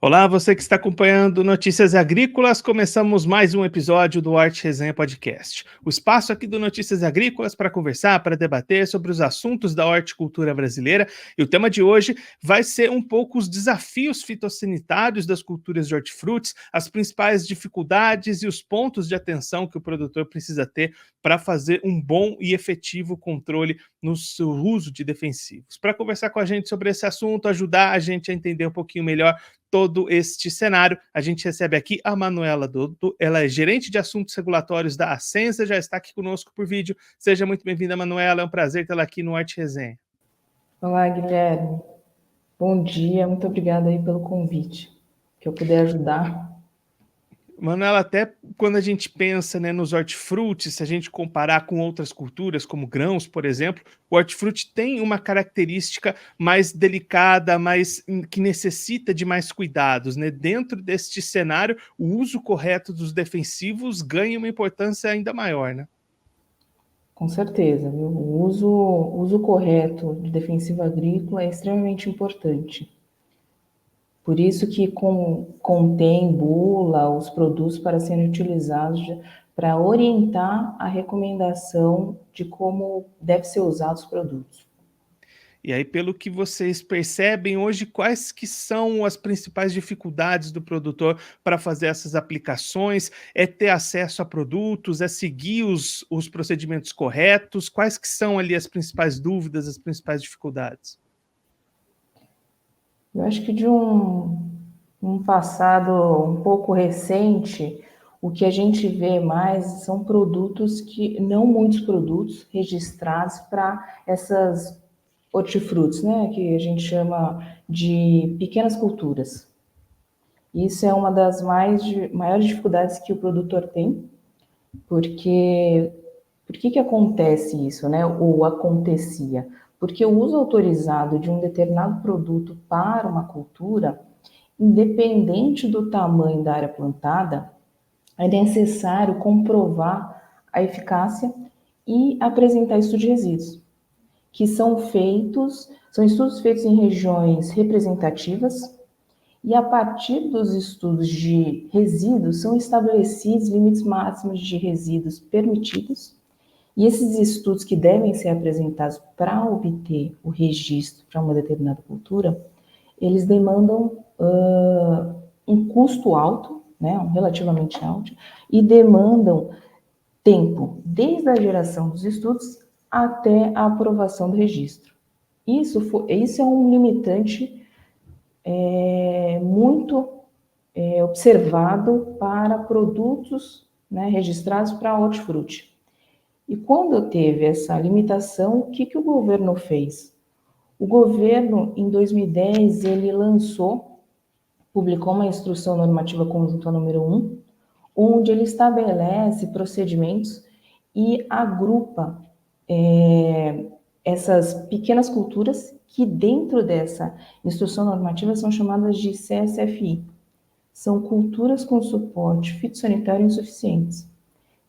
Olá, você que está acompanhando Notícias Agrícolas, começamos mais um episódio do Hort Resenha Podcast. O espaço aqui do Notícias Agrícolas para conversar, para debater sobre os assuntos da horticultura brasileira. E o tema de hoje vai ser um pouco os desafios fitossanitários das culturas de hortifrutis, as principais dificuldades e os pontos de atenção que o produtor precisa ter para fazer um bom e efetivo controle no seu uso de defensivos. Para conversar com a gente sobre esse assunto, ajudar a gente a entender um pouquinho melhor todo este cenário, a gente recebe aqui a Manuela Dotto, ela é gerente de assuntos regulatórios da Asensa, já está aqui conosco por vídeo. Seja muito bem-vinda, Manuela, é um prazer tê-la aqui no Hort Resenha. Olá, Guilherme. Bom dia, muito obrigada aí pelo convite, que eu puder ajudar. Manuela, até quando a gente pensa, né, nos hortifrutis, se a gente comparar com outras culturas, como grãos, por exemplo, o hortifruti tem uma característica mais delicada, que necessita de mais cuidados, né? Dentro deste cenário, o uso correto dos defensivos ganha uma importância ainda maior, né? Com certeza, viu? O uso correto de defensivo agrícola é extremamente importante. Por isso que contém bula os produtos para serem utilizados para orientar a recomendação de como deve ser usados os produtos. E aí, pelo que vocês percebem hoje, quais que são as principais dificuldades do produtor para fazer essas aplicações? É ter acesso a produtos? É seguir os procedimentos corretos? Quais que são ali as principais dúvidas, as principais dificuldades? Eu acho que de um passado um pouco recente, o que a gente vê mais são produtos que, não muitos produtos registrados para essas hortifrutis, né, que a gente chama de pequenas culturas. Isso é uma das maiores dificuldades que o produtor tem, porque por que acontece isso, né? Ou acontecia? Porque o uso autorizado de um determinado produto para uma cultura, independente do tamanho da área plantada, é necessário comprovar a eficácia e apresentar estudos de resíduos, que são estudos feitos em regiões representativas, e a partir dos estudos de resíduos são estabelecidos limites máximos de resíduos permitidos. E esses estudos que devem ser apresentados para obter o registro para uma determinada cultura, eles demandam um custo alto, né, relativamente alto, e demandam tempo, desde a geração dos estudos até a aprovação do registro. Isso é um limitante muito observado para produtos, né, registrados para hortifruti. E quando teve essa limitação, o que o governo fez? O governo, em 2010, ele publicou uma instrução normativa conjunta número 1, onde ele estabelece procedimentos e agrupa essas pequenas culturas que dentro dessa instrução normativa são chamadas de CSFI. São culturas com suporte fitossanitário insuficientes.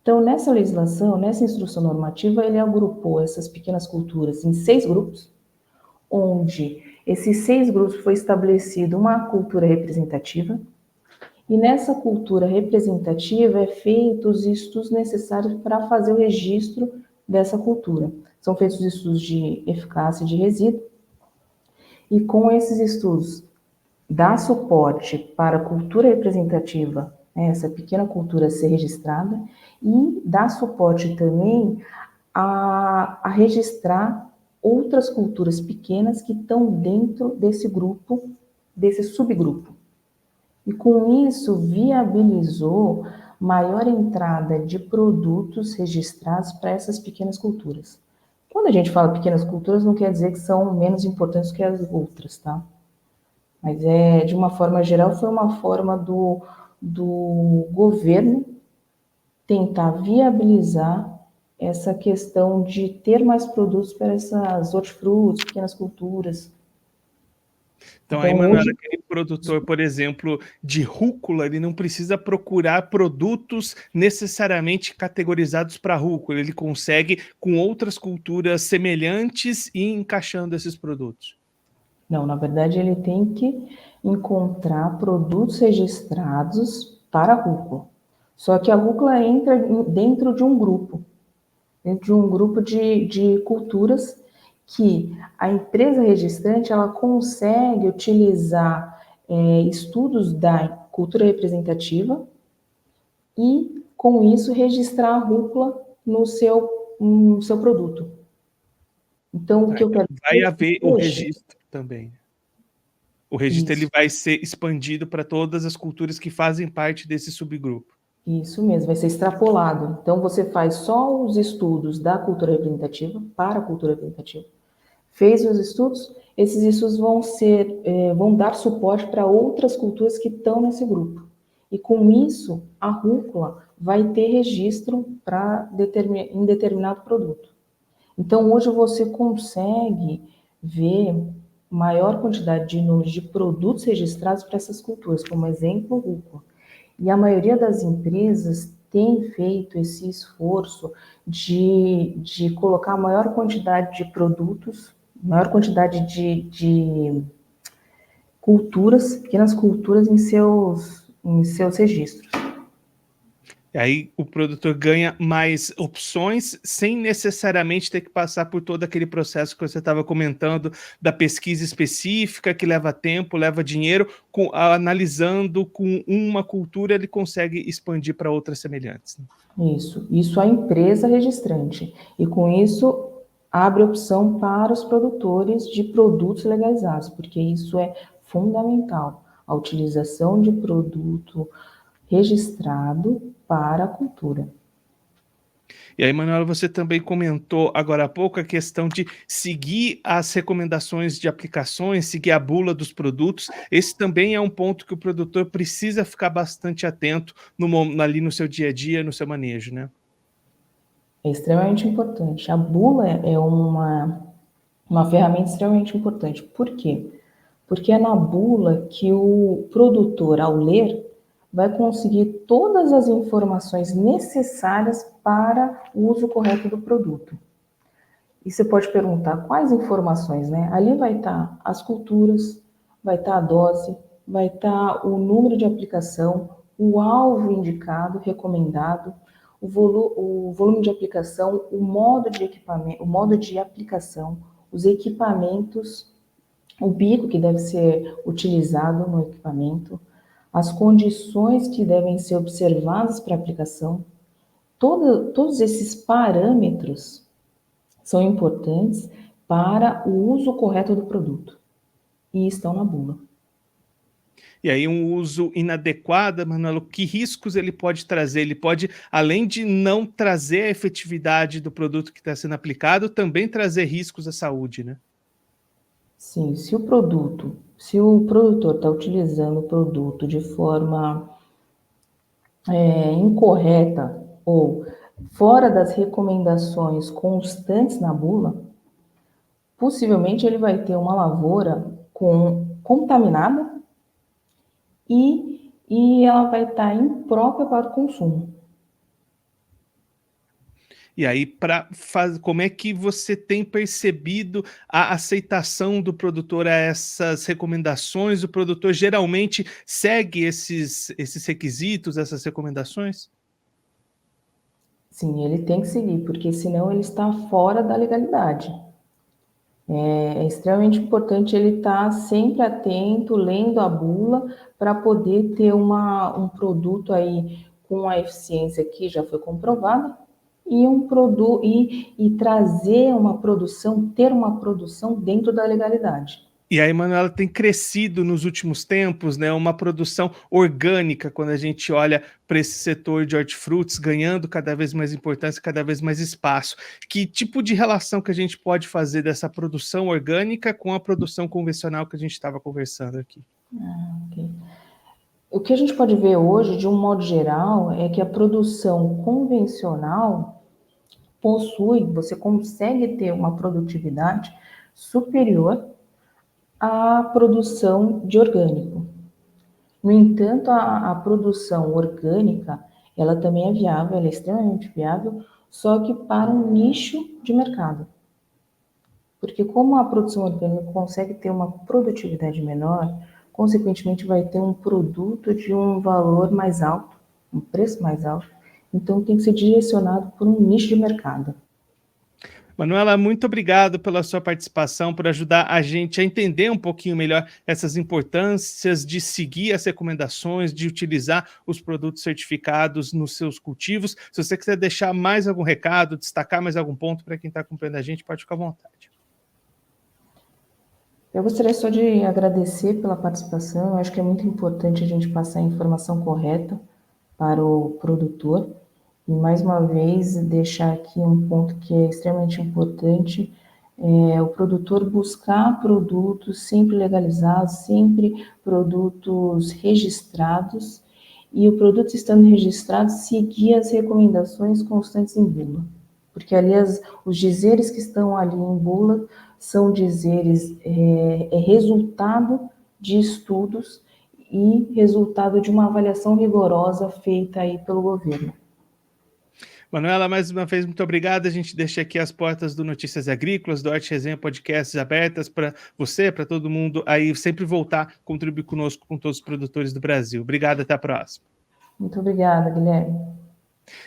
Então, nessa legislação, nessa instrução normativa, ele agrupou essas pequenas culturas em 6 grupos, onde esses 6 grupos foi estabelecido uma cultura representativa, e nessa cultura representativa é feitos os estudos necessários para fazer o registro dessa cultura. São feitos os estudos de eficácia de resíduo, e com esses estudos dá suporte para a cultura representativa, né, essa pequena cultura ser registrada, e dá suporte também a registrar outras culturas pequenas que estão dentro desse grupo, desse subgrupo. E com isso viabilizou maior entrada de produtos registrados para essas pequenas culturas. Quando a gente fala pequenas culturas, não quer dizer que são menos importantes que as outras, tá? Mas de uma forma geral, foi uma forma do governo tentar viabilizar essa questão de ter mais produtos para essas hortifrutis, pequenas culturas. Então, aí, Então, Manuela, hoje, aquele produtor, por exemplo, de rúcula, ele não precisa procurar produtos necessariamente categorizados para rúcula, ele consegue com outras culturas semelhantes e encaixando esses produtos. não, na verdade, ele tem que encontrar produtos registrados para a rúcula. Só que a rúcula entra dentro de um grupo de culturas que a empresa registrante ela consegue utilizar estudos da cultura representativa e, com isso, registrar a rúcula no seu produto. Então, o que eu quero vai dizer haver o registro também. O registro ele Isso. vai ser expandido para todas as culturas que fazem parte desse subgrupo. Isso mesmo, vai ser extrapolado. Então, você faz só os estudos da cultura representativa, para a cultura representativa. Fez os estudos, esses estudos vão dar suporte para outras culturas que estão nesse grupo. E com isso, a rúcula vai ter registro em determinado produto. Então, hoje você consegue ver maior quantidade de números de produtos registrados para essas culturas, como exemplo, rúcula. E a maioria das empresas tem feito esse esforço de colocar maior quantidade de produtos, maior quantidade de culturas, pequenas culturas em seus registros. E aí o produtor ganha mais opções sem necessariamente ter que passar por todo aquele processo que você estava comentando da pesquisa específica, que leva tempo, leva dinheiro, analisando com uma cultura ele consegue expandir para outras semelhantes. Isso a empresa registrante. E com isso abre opção para os produtores de produtos legalizados, porque isso é fundamental, a utilização de produto registrado para a cultura. E aí, Manuela, você também comentou agora há pouco a questão de seguir as recomendações de aplicações, seguir a bula dos produtos. Esse também é um ponto que o produtor precisa ficar bastante atento ali no seu dia a dia, no seu manejo, né? É extremamente importante. A bula é uma ferramenta extremamente importante. Por quê? Porque é na bula que o produtor, ao ler, vai conseguir todas as informações necessárias para o uso correto do produto. E você pode perguntar quais informações, né? Ali vai estar as culturas, vai estar a dose, vai estar o número de aplicação, o alvo indicado, recomendado, o volume de aplicação, o modo de equipamento, o modo de aplicação, os equipamentos, o bico que deve ser utilizado no equipamento, as condições que devem ser observadas para a aplicação. Todos esses parâmetros são importantes para o uso correto do produto e estão na bula. E aí um uso inadequado, Manuel, que riscos ele pode trazer? Ele pode, além de não trazer a efetividade do produto que está sendo aplicado, também trazer riscos à saúde, né? Sim, se o produtor está utilizando o produto de forma incorreta ou fora das recomendações constantes na bula, possivelmente ele vai ter uma lavoura contaminada e ela vai estar imprópria para o consumo. E aí, como é que você tem percebido a aceitação do produtor a essas recomendações? O produtor geralmente segue esses requisitos, essas recomendações? Sim, ele tem que seguir, porque senão ele está fora da legalidade. É extremamente importante ele estar sempre atento, lendo a bula, para poder ter um produto aí com a eficiência que já foi comprovada e trazer uma produção, ter uma produção dentro da legalidade. E aí, Manuela, tem crescido nos últimos tempos, né, uma produção orgânica, quando a gente olha para esse setor de hortifrutis, ganhando cada vez mais importância, cada vez mais espaço. Que tipo de relação que a gente pode fazer dessa produção orgânica com a produção convencional que a gente estava conversando aqui? Okay. O que a gente pode ver hoje, de um modo geral, é que a produção convencional você consegue ter uma produtividade superior à produção de orgânico. No entanto, a produção orgânica, ela também é viável, ela é extremamente viável, só que para um nicho de mercado. Porque como a produção orgânica consegue ter uma produtividade menor, consequentemente vai ter um produto de um valor mais alto, um preço mais alto, então tem que ser direcionado por um nicho de mercado. Manuela, muito obrigado pela sua participação, por ajudar a gente a entender um pouquinho melhor essas importâncias de seguir as recomendações, de utilizar os produtos certificados nos seus cultivos. Se você quiser deixar mais algum recado, destacar mais algum ponto para quem está acompanhando a gente, pode ficar à vontade. Eu gostaria só de agradecer pela participação. Eu acho que é muito importante a gente passar a informação correta para o produtor. E, mais uma vez, deixar aqui um ponto que é extremamente importante, o produtor buscar produtos sempre legalizados, sempre produtos registrados, e o produto estando registrado, seguir as recomendações constantes em bula. Porque ali os dizeres que estão ali em bula são dizeres, resultado de estudos e resultado de uma avaliação rigorosa feita aí pelo governo. Manuela, mais uma vez, muito obrigado. A gente deixa aqui as portas do Notícias Agrícolas, do Arte Resenha Podcasts abertas para você, para todo mundo aí sempre voltar, contribuir conosco, com todos os produtores do Brasil. Obrigado, até a próxima. Muito obrigada, Guilherme.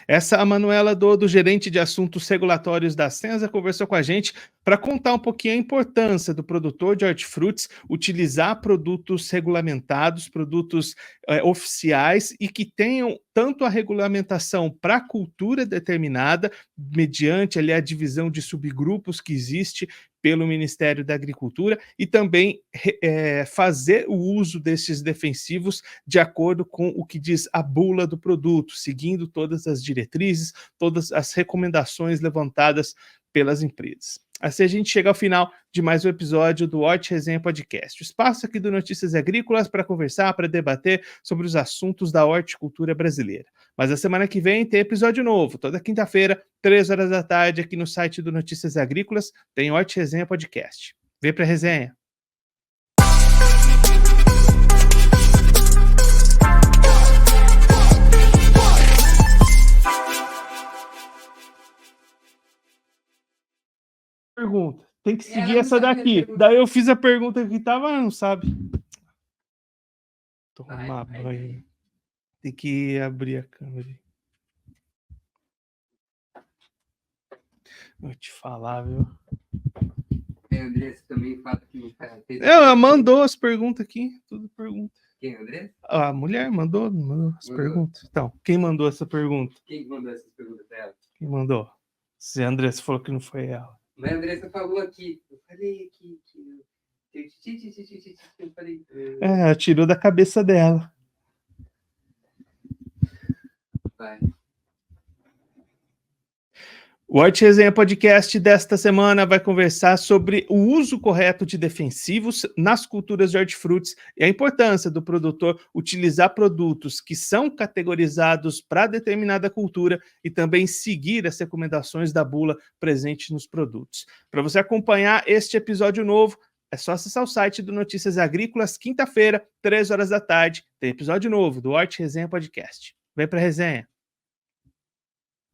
Essa é a Manuela do gerente de assuntos regulatórios da Sensa, conversou com a gente para contar um pouquinho a importância do produtor de hortifrutis utilizar produtos regulamentados, produtos oficiais e que tenham tanto a regulamentação para a cultura determinada, mediante ali a divisão de subgrupos que existe pelo Ministério da Agricultura, e também fazer o uso desses defensivos de acordo com o que diz a bula do produto, seguindo todas as diretrizes, todas as recomendações levantadas pelas empresas. Assim a gente chega ao final de mais um episódio do Hort Resenha Podcast, o espaço aqui do Notícias Agrícolas para conversar, para debater sobre os assuntos da horticultura brasileira. Mas a semana que vem tem episódio novo, toda quinta-feira, 3 horas da tarde, aqui no site do Notícias Agrícolas, tem Hort Resenha Podcast. Vem pra resenha! Pergunta. Tem que seguir essa daqui. Daí eu fiz a pergunta que tava, não sabe. Tomar banho. Tem que abrir a câmera. Vou te falar, viu? É, Andressa também fala que não faz. Ela mandou as perguntas aqui. Tudo pergunta. Quem, Andressa? A mulher mandou as perguntas. Então, quem mandou essa pergunta? Quem mandou essas perguntas pra ela? Quem mandou? Se a Andressa falou que não foi ela. Mas a Andressa falou aqui. Eu falei aqui. Eu falei. É, tirou da cabeça dela. Vai. O Hort Resenha Podcast desta semana vai conversar sobre o uso correto de defensivos nas culturas de hortifrutis e a importância do produtor utilizar produtos que são categorizados para determinada cultura e também seguir as recomendações da bula presente nos produtos. Para você acompanhar este episódio novo, é só acessar o site do Notícias Agrícolas, quinta-feira, 3 horas da tarde, tem episódio novo do Hort Resenha Podcast. Vem para a resenha!